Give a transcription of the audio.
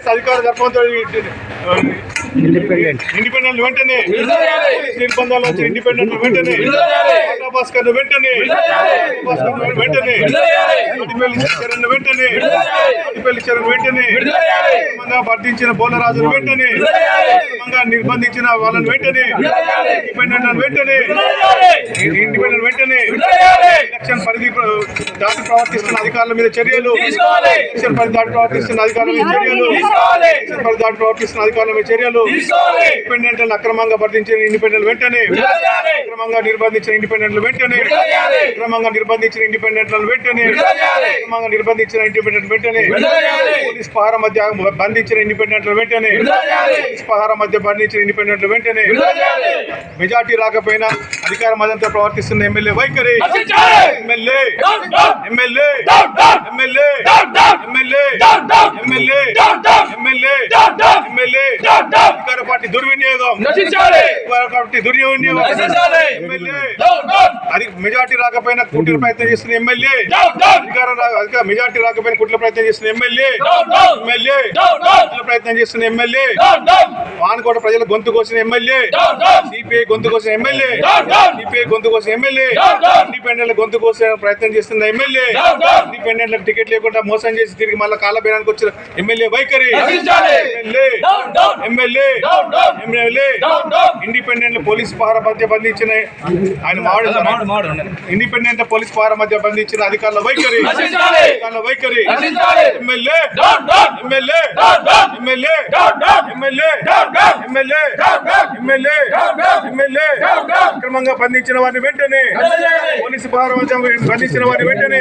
అధికార ధర్మంతో ఇండిపెండెంట్ వెంటనే నిర్బంధాలు వచ్చి ఇండిపెండెంట్ వెంటనే భాస్కర్ వెంటనే వెంటనే చరణ్ వెంటనే వర్ధించిన బోలరాజును వెంటనే నిర్బంధించిన వాళ్ళని వెంటనే ఇండిపెండెంట్ వెంటనే ఎలక్షన్ పరిధి దాటి ప్రవర్తిస్తున్న అధికారుల మీద చర్యలు ఎలక్షన్ పరిధి దాటి ప్రవర్తిస్తున్న అధికారుల మీద చర్యలు ఇండిపెండెంట్ అక్రమంగా వర్ధించిన ఇండిపెండెంట్ వెంటనే అక్రమంగా నిర్బంధించిన ఇండిపెండెంట్ వెంటనే పోలీస్ పహార మధ్య బంధించిన ఇండిపెండెంట్ వెంటనే మెజార్టీ రాకపోయినా అధికార మదంతో ప్రవర్తిస్తున్న ఎమ్మెల్యే వైఖరి అధికార పార్టీ దుర్వినియోగం అది మెజార్టీ రాకపోయినా కుట్ర ప్రయత్నం చేస్తున్న ఎమ్మెల్యే, మెజార్టీ రాకపోయినా కుట్ర ప్రయత్నం చేస్తున్న ఎమ్మెల్యే, ప్రయత్నం చేస్తున్న ఎమ్మెల్యే, వానకోట ప్రజల గొంతు కోసిన ఎమ్మెల్యే, సిపిఐ గొంతు కోసిన ఎమ్మెల్యే, సిపిఐ గొంతు కోసిన ఎమ్మెల్యే, ఇండిపెండెంట్ గొంతు కోసం ప్రయత్నం చేస్తున్న ఎమ్మెల్యే, ఇండిపెండెంట్ టికెట్ లేకుండా మోసం చేసి తిరిగి మళ్ళీ కాలబేరానికి వచ్చిన ఎమ్మెల్యే వైఖరి, ఇండిపెండెంట్ పోలీస్ పహారా మధ్య బంధించిన ఆయన ఇండిపెండెంట్ పోలీస్ పహారా మధ్య బంధించిన అధికారుల వైఖరి, ఎమ్మెల్యే అక్రమంగా బంధించిన వారిని వెంటనే పోలీసు పహారా మధ్య బంధించిన వారిని వెంటనే